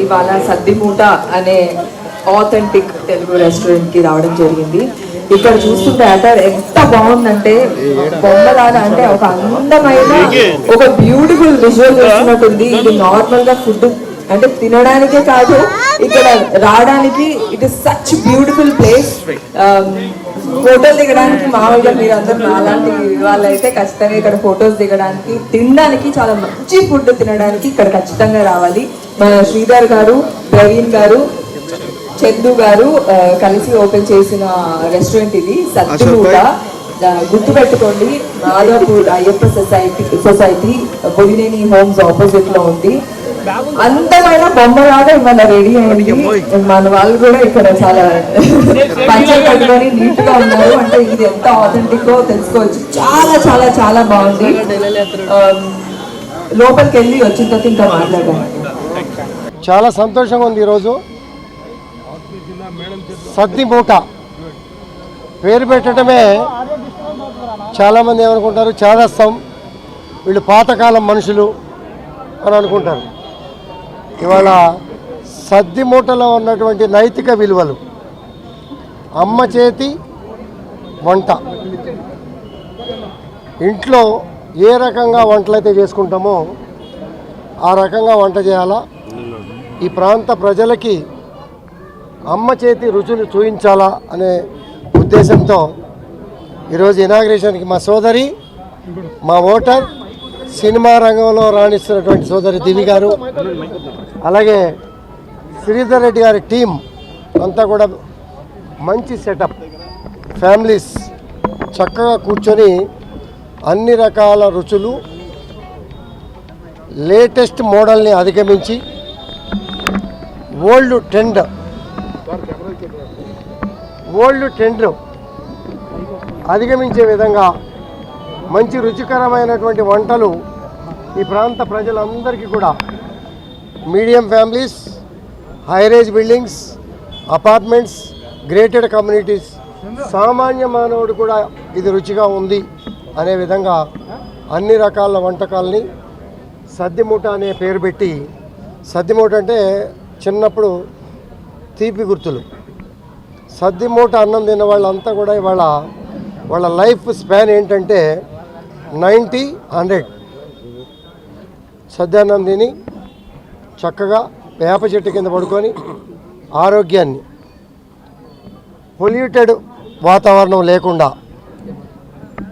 ఇవాళ సద్దిమూట అనే ఆథెంటిక్ తెలుగు రెస్టారెంట్కి రావడం జరిగింది. ఇక్కడ చూస్తుంటే అటర్ ఎంత బాగుందంటే బొమ్మలాగా, అంటే ఒక అందమైన ఒక బ్యూటిఫుల్ విజువల్ చూస్తున్నట్టుంది. ఇది నార్మల్ గా ఫుడ్ అంటే తినడానికే కాదు, ఇక్కడ రావడానికి it is such beautiful place. ఫోటోలు దిగడానికి మామూలుగా మీరు అందరూ అలాంటి వాళ్ళైతే ఖచ్చితంగా ఇక్కడ ఫొటోస్ దిగడానికి, తినడానికి, చాలా మంచి ఫుడ్ తినడానికి ఇక్కడ ఖచ్చితంగా రావాలి. మన శ్రీధర్ గారు, ప్రవీణ్ గారు, చందు గారు కలిసి ఓపెన్ చేసిన రెస్టారెంట్ ఇది సద్దిమూట. గుర్తు పెట్టుకోండి, Madhavapur Ayyappa society Bolineni homes opposite లో ఉంది. అందమైన బొమ్మలాగా ఇవాళ రెడీ అయింది. మన వాళ్ళు కూడా ఇక్కడ చాలా పంచలు కట్టుకొని నీట్ గా ఉన్నారు. అంటే ఇది ఎంత ఆథెంటిక్ తెలుసుకోవచ్చు. చాలా చాలా చాలా బాగుంది. లోపలికి వెళ్ళి వచ్చిన తర్వాత ఇంకా మాట్లాడాలి. చాలా సంతోషంగా ఉంది. ఈరోజు సద్దిమూట పేరు పెట్టడమే చాలామంది ఏమనుకుంటారు, చేదస్తాం, వీళ్ళు పాతకాలం మనుషులు అని అనుకుంటారు. ఇవాళ సద్దిమూటలో ఉన్నటువంటి నైతిక విలువలు, అమ్మ చేతి వంట, ఇంట్లో ఏ రకంగా వంటలైతే చేసుకుంటామో ఆ రకంగా వంట చేయాలా, ఈ ప్రాంత ప్రజలకి అమ్మ చేతి రుచులు చూపించాలా అనే ఉద్దేశంతో ఈరోజు ఇనాగ్రేషన్కి మా సోదరి, మా ఓటర్, సినిమా రంగంలో రాణిస్తున్నటువంటి సోదరి దివి గారు, అలాగే శ్రీధర్ రెడ్డి గారి టీం అంతా కూడా మంచి సెటప్, ఫ్యామిలీస్ చక్కగా కూర్చొని అన్ని రకాల రుచులు లేటెస్ట్ మోడల్ని అధిగమించి ఓల్డ్ ట్రెండ్ అధిగమించే విధంగా మంచి రుచికరమైనటువంటి వంటలు ఈ ప్రాంత ప్రజలందరికీ కూడా, medium families, హైరేజ్ buildings, apartments, grated communities, సామాన్య మానవుడు కూడా ఇది రుచిగా ఉంది అనే విధంగా అన్ని రకాల వంటకాలని సద్దిమూట అనే పేరు పెట్టి, సద్దిమూట అంటే చిన్నప్పుడు తీపి గుర్తులు, సద్దిమూట అన్నం తిన్న వాళ్ళంతా కూడా ఇవాళ వాళ్ళ లైఫ్ స్పాన్ ఏంటంటే 90-100 సద్యాన్నం తిని చక్కగా వేప చెట్టు కింద పడుకొని ఆరోగ్యాన్ని, పొల్యూటెడ్ వాతావరణం లేకుండా,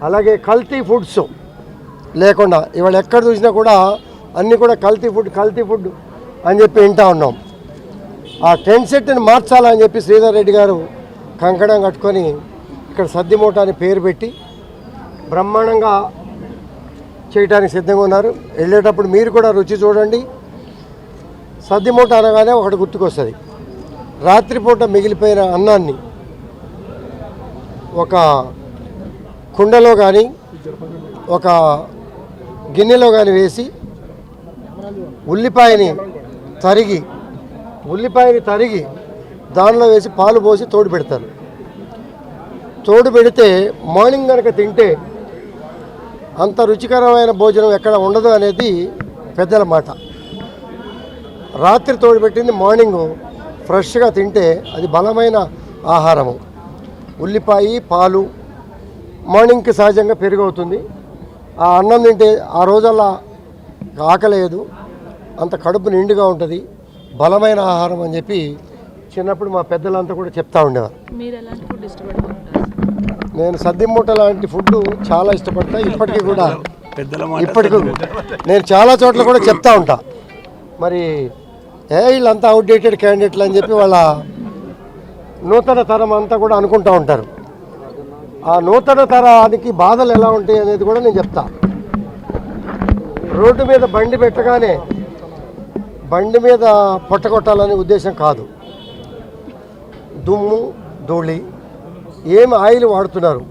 అలాగే కల్తీ ఫుడ్స్ లేకుండా, ఇవాళ ఎక్కడ చూసినా కూడా అన్నీ కూడా కల్తీ ఫుడ్ అని చెప్పి వింటూ ఉన్నాం. ఆ ట్రెండ్ సెట్ని మార్చాలని చెప్పి శ్రీధర్ రెడ్డి గారు కంకణం కట్టుకొని ఇక్కడ సద్దిమూట అని పేరు పెట్టి బ్రహ్మాండంగా చేయడానికి సిద్ధంగా ఉన్నారు. వెళ్ళేటప్పుడు మీరు కూడా రుచి చూడండి. సద్దిమూట అనగానే ఒకటి గుర్తుకొస్తుంది, రాత్రిపూట మిగిలిపోయిన అన్నాన్ని ఒక కుండలో కానీ ఒక గిన్నెలో కానీ వేసి ఉల్లిపాయని తరిగి దానిలో వేసి పాలు పోసి తోడు పెడతారు. తోడు పెడితే మార్నింగ్ కనుక తింటే అంత రుచికరమైన భోజనం ఎక్కడ ఉండదు అనేది పెద్దల మాట. రాత్రి తోడు పెట్టింది మార్నింగ్ ఫ్రెష్గా తింటే అది బలమైన ఆహారము. ఉల్లిపాయ, పాలు, మార్నింగ్కి సహజంగా పెరుగు అవుతుంది. ఆ అన్నం తింటే ఆ రోజల్లా ఆకలేదు, అంత కడుపు నిండుగా ఉంటుంది, బలమైన ఆహారం అని చెప్పి చిన్నప్పుడు మా పెద్దలంతా కూడా చెప్తా ఉండేవారు. నేను సద్దిమూట లాంటి ఫుడ్ చాలా ఇష్టపడతా. ఇప్పటికీ నేను చాలా చోట్ల కూడా చెప్తా ఉంటా. మరి వీళ్ళంతా అవుట్డేటెడ్ క్యాండిడేట్లు అని చెప్పి వాళ్ళ నూతన తరం అంతా కూడా అనుకుంటూ ఉంటారు. ఆ నూతన తరానికి బాధలు ఎలా ఉంటాయి అనేది కూడా నేను చెప్తా. రోడ్డు మీద బండి పెట్టగానే బండి మీద పొట్టగొట్టాలనే ఉద్దేశం కాదు. దుమ్ము, ధూళి, ఏమి ఆయిల్ వాడుతున్నారు,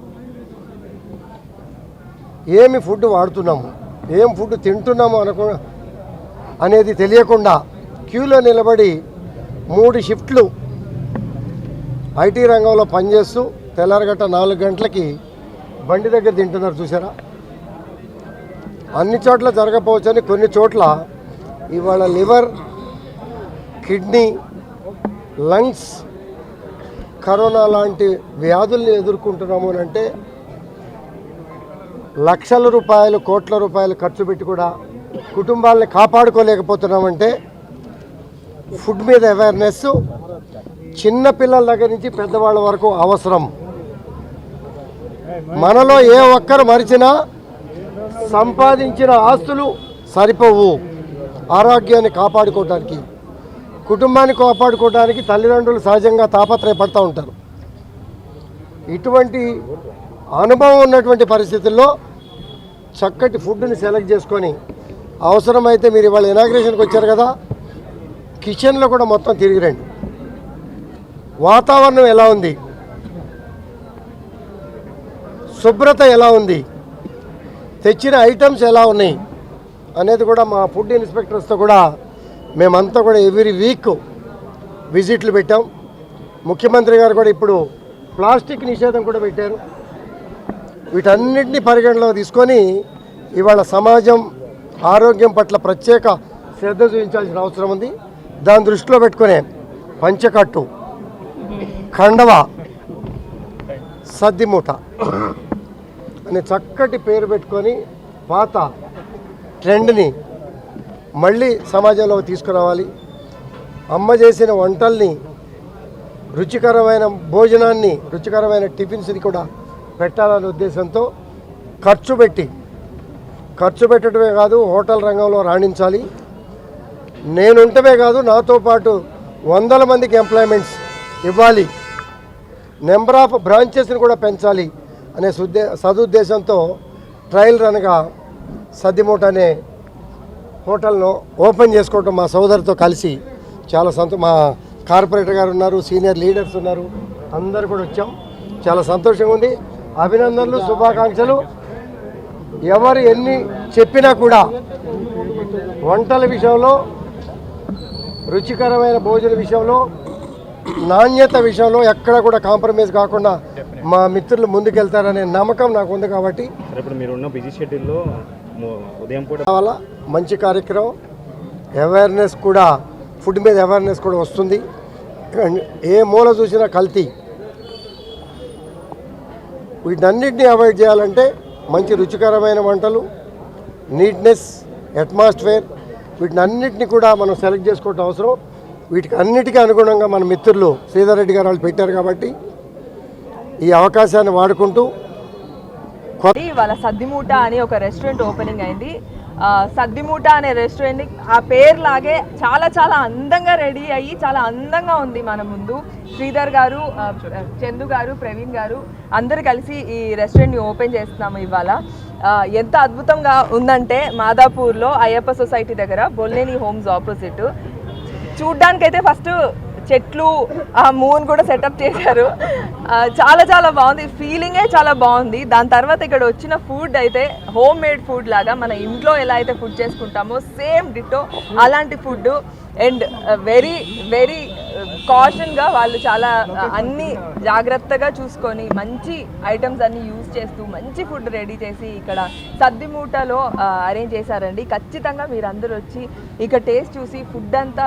ఏమి ఫుడ్ వాడుతున్నాము, ఏం ఫుడ్ తింటున్నాము అనేది తెలియకుండా క్యూలో నిలబడి 3 షిఫ్ట్లు ఐటీ రంగంలో పనిచేస్తూ తెల్లారగట్ట 4 గంటలకి బండి దగ్గర తింటున్నారు చూసారా. అన్ని చోట్ల జరగకపోవచ్చని కొన్ని చోట్ల ఇవాళ లివర్ కిడ్నీ, లంగ్స్, కరోనా లాంటి వ్యాధుల్ని ఎదుర్కొంటున్నాము అని అంటే లక్షల రూపాయలు, కోట్ల రూపాయలు ఖర్చు పెట్టి కూడా కుటుంబాలని కాపాడుకోలేకపోతున్నామంటే ఫుడ్ మీద అవేర్నెస్ చిన్న పిల్లల దగ్గర నుంచి పెద్దవాళ్ళ వరకు అవసరం. మనలో ఏ ఒక్కరు మరిచినా సంపాదించిన ఆస్తులు సరిపోవు. ఆరోగ్యాన్ని కాపాడుకోవడానికి, కుటుంబాన్ని కాపాడుకోవడానికి తల్లిదండ్రులు సహజంగా తాపత్రయపడుతూ ఉంటారు. ఇటువంటి అనుభవం ఉన్నటువంటి పరిస్థితుల్లో చక్కటి ఫుడ్ని సెలెక్ట్ చేసుకొని అవసరమైతే మీరు ఇవాళ ఇనాగ్రేషన్కి వచ్చారు కదా, కిచెన్లో కూడా మొత్తం తిరిగి రండి. వాతావరణం ఎలా ఉంది, శుభ్రత ఎలా ఉంది, తెచ్చిన ఐటమ్స్ ఎలా ఉన్నాయి అనేది కూడా మా ఫుడ్ ఇన్స్పెక్టర్స్తో కూడా మేమంతా కూడా ఎవ్రీ వీక్ విజిట్లు పెట్టాం. ముఖ్యమంత్రి గారు కూడా ఇప్పుడు ప్లాస్టిక్ నిషేధం కూడా పెట్టారు. వీటన్నిటిని పరిగణలో తీసుకొని ఇవాళ సమాజం ఆరోగ్యం పట్ల ప్రత్యేక శ్రద్ధ చూపించాల్సిన అవసరం ఉంది. దాని దృష్టిలో పెట్టుకునే పంచకట్టు, ఖండవ, సద్దిమూట అని చక్కటి పేరు పెట్టుకొని పాత ట్రెండ్ని మళ్ళీ సమాజంలో తీసుకురావాలి. అమ్మ చేసిన వంటల్ని, రుచికరమైన భోజనాన్ని, రుచికరమైన టిఫిన్స్ని కూడా పెట్టాలనే ఉద్దేశంతో ఖర్చు పెట్టడమే కాదు, హోటల్ రంగంలో రాణించాలి. నేనుంటమే కాదు, నాతో పాటు 100 మందికి ఎంప్లాయ్మెంట్స్ ఇవ్వాలి, నెంబర్ ఆఫ్ బ్రాంచెస్ని కూడా పెంచాలి అనే సదుద్దేశంతో ట్రయల్ రన్గా సద్దిమూట అనే హోటల్ను ఓపెన్ చేసుకోవటం మా సోదరితో కలిసి చాలా మా కార్పొరేటర్ గారు ఉన్నారు, సీనియర్ లీడర్స్ ఉన్నారు, అందరు కూడా వచ్చాం. చాలా సంతోషంగా ఉంది. అభినందనలు, శుభాకాంక్షలు. ఎవరు ఎన్ని చెప్పినా కూడా వంటల విషయంలో, రుచికరమైన భోజన విషయంలో, నాణ్యత విషయంలో ఎక్కడ కూడా కాంప్రమైజ్ కాకుండా మా మిత్రులు ముందుకెళ్తారనే నమ్మకం నాకు ఉంది. కాబట్టి మీరున్న బిజీ షెడ్యూల్లో ఉదయం పూట వల్ల మంచి కార్యక్రమం, అవేర్నెస్ కూడా, ఫుడ్ మీద అవేర్నెస్ కూడా వస్తుంది. ఏ మూల చూసినా కల్తీ, వీటన్నిటిని అవాయిడ్ చేయాలంటే మంచి రుచికరమైన వంటలు, నీట్నెస్, అట్మాస్ఫియర్, వీటిని అన్నిటిని కూడా మనం సెలెక్ట్ చేసుకోవటం అవసరం. వీటికి అన్నిటికీ అనుగుణంగా మన మిత్రులు శ్రీధర్ రెడ్డి గారు వాళ్ళు పెట్టారు. కాబట్టి ఈ అవకాశాన్ని వాడుకుంటూ వాళ్ళ సద్దిమూట అని ఒక రెస్టారెంట్ ఓపెనింగ్ అయింది. సద్దిమూట అనే రెస్టారెంట్ ఆ పేరు లాగే చాలా చాలా అందంగా రెడీ అయ్యి చాలా అందంగా ఉంది మన ముందు. శ్రీధర్ గారు, చందు గారు, ప్రవీణ్ గారు అందరు కలిసి ఈ రెస్టారెంట్ని ఓపెన్ చేస్తున్నాము ఇవాళ. ఎంత అద్భుతంగా ఉందంటే మాదాపూర్లో అయ్యప్ప సొసైటీ దగ్గర బొల్లేని హోమ్స్ ఆపోజిట్. చూడ్డానికైతే ఫస్ట్ చెట్లు, ఆ మూన్ కూడా సెటప్ చేశారు. చాలా చాలా బాగుంది, ఫీలింగే చాలా బాగుంది. దాని తర్వాత ఇక్కడ వచ్చిన ఫుడ్ అయితే హోమ్ మేడ్ ఫుడ్ లాగా మన ఇంట్లో ఎలా అయితే ఫుడ్ చేసుకుంటామో సేమ్ డిటో అలాంటి ఫుడ్. అండ్ వెరీ వెరీ కాషన్గా వాళ్ళు చాలా అన్ని జాగ్రత్తగా చూసుకొని మంచి ఐటమ్స్ అన్ని యూజ్ చేస్తూ మంచి ఫుడ్ రెడీ చేసి ఇక్కడ సద్దిమూటలో అరేంజ్ చేశారండి. ఖచ్చితంగా మీరు అందరూ వచ్చి ఇక్కడ టేస్ట్ చూసి ఫుడ్ అంతా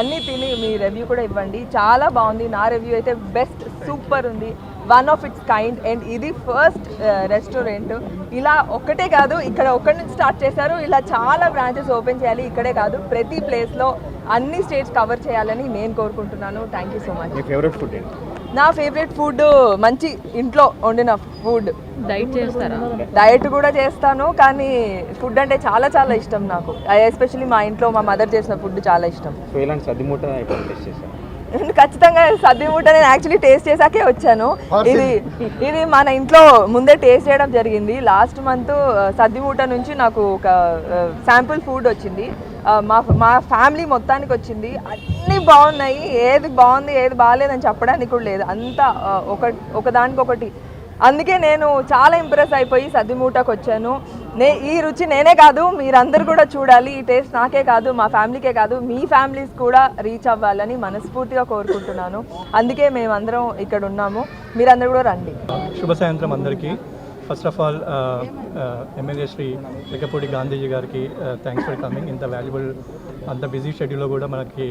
అన్నీ తిని మీ రివ్యూ కూడా ఇవ్వండి. చాలా బాగుంది. నా రివ్యూ అయితే బెస్ట్, సూపర్ ఉంది, one of it's kind. And ఇది ఫస్ట్ రెస్టారెంట్. ఇలా ఒక్కటే కాదు, ఇక్కడ ఒక్కడి నుంచి స్టార్ట్ చేశారు, ఇలా చాలా బ్రాంచెస్ ఓపెన్ చేయాలి. ఇక్కడే కాదు, ప్రతి ప్లేస్లో అన్ని స్టేట్స్ కవర్ చేయాలని నేను కోరుకుంటున్నాను. Thank you so much. Favourite food ఏంటి? నా ఫేవరెట్ ఫుడ్ మంచి ఇంట్లో వండిన ఫుడ్. డైట్ చేస్తారా? డైట్ కూడా చేస్తాను, కానీ ఫుడ్ అంటే చాలా చాలా ఇష్టం నాకు. ఎస్పెషల్లీ మా ఇంట్లో మా మదర్ చేసిన ఫుడ్ చాలా ఇష్టం. సో ఇలాంటి సద్దిమూట ఎప్పుడు టేస్ట్ చేశారు? ఖచ్చితంగా సద్దిమూట నేను యాక్చువల్లీ టేస్ట్ చేసాకే వచ్చాను. ఇది మన ఇంట్లో ముందే టేస్ట్ చేయడం జరిగింది. లాస్ట్ మంత్ సద్దిమూట నుంచి నాకు ఒక శాంపుల్ ఫుడ్ వచ్చింది. మా ఫ్యామిలీ మొత్తానికి వచ్చింది. అన్నీ బాగున్నాయి, ఏది బాగుంది ఏది బాగాలేదని చెప్పడానికి కూడా లేదు, అంతా ఒకదానికొకటి. అందుకే నేను చాలా ఇంప్రెస్ అయిపోయి సద్దిమూటకు వచ్చాను. ఈ రుచి నేనే కాదు, మీరందరూ కూడా చూడాలి. ఈ టేస్ట్ నాకే కాదు, మా ఫ్యామిలీకే కాదు, మీ ఫ్యామిలీస్ కూడా రీచ్ అవ్వాలని మనస్ఫూర్తిగా కోరుకుంటున్నాను. అందుకే మేమందరం ఇక్కడ ఉన్నాము, మీరందరూ కూడా రండి. శుభ సాయంత్రం అందరికీ. First of all MLA Shri Vekkapudi Gandhiji గారికి థ్యాంక్స్ ఫర్ కమింగ్. ఇంత వాల్యుబుల్ అంత బిజీ షెడ్యూల్లో కూడా మనకి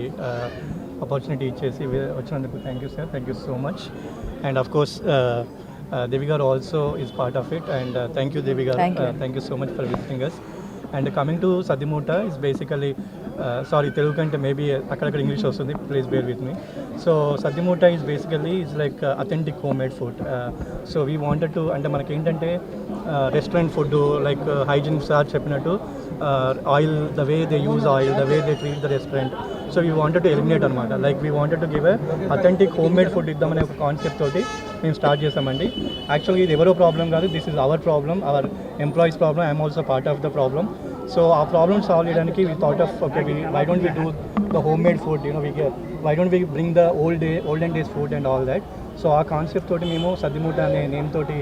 ఆపర్చునిటీ ఇచ్చేసి వచ్చినందుకు thank you sir, thank you so much. And of course Devi garu also is part of it, and thank you Devi garu, thank you so much for visiting us. And coming to Sadimoota is basically sorry Telugu kante maybe akkadakada English vastundi, please bear with me. So Sadimoota is basically is like authentic homemade food. So we wanted to, ante manaki entante restaurant food like hygiene sir cheppinattu oil, the way they use oil, the way they treat the restaurant, so we wanted to eliminate anamata. Like we wanted to give a authentic homemade food iddamane oka concept toti మేము start చేసామండి. యాక్చువల్గా ఇది ఎవరో problem కాదు, this is our problem, our employees problem, I'm also part of the problem. So ఆ problem solve చేయడానికి we thought of okay why don't we do the homemade food, why don't we bring the olden days food and all that. So ఆ concept తోటి మేము సద్దిమూట అనే name తోటి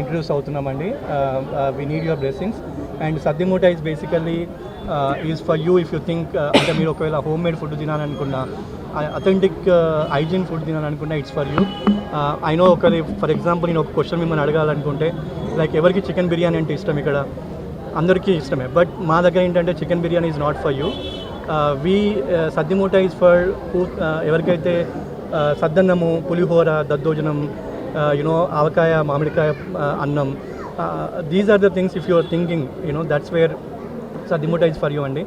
introduce అవుతున్నామండి. We need your blessings. And Saddimoota is basically is for you if you think, అంటే మీరు ఒకవేళ homemade food తినాలనుకున్నా, అథెంటిక్ హైజీన్ ఫుడ్ తినాలనుకున్నా, it's for you. I know ఒకరి ఫర్ ఎగ్జాంపుల్ నేను ఒక క్వశ్చన్ మిమ్మల్ని అడగాలనుకుంటే, లైక్ ఎవరికి చికెన్ బిర్యానీ అంటే ఇష్టం? ఇక్కడ అందరికీ ఇష్టమే, బట్ మా దగ్గర ఏంటంటే chicken biryani is not for you. Saddimoota is for ఎవరికైతే సద్దన్నము, పులిహోర, దద్దోజనం, ఆవకాయ, మామిడికాయ అన్నం, these are the things if you are thinking, that's where Sadimoota is for you అండి.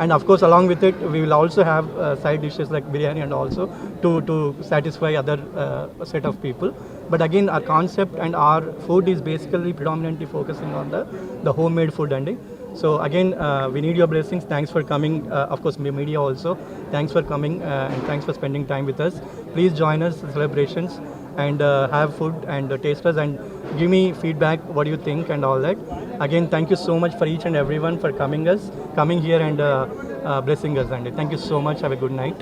And of course along with it we will also have side dishes like biryani and also to satisfy other set of people. But again our concept and our food is basically predominantly focusing on the homemade food అండి. So again we need your blessings. Thanks for coming. Of course media also, thanks for coming and thanks for spending time with us. Please join us celebrations and have food and taste us and give me feedback, what do you think and all that. Again thank you so much for each and everyone for coming here and blessing us, and thank you so much. Have a good night.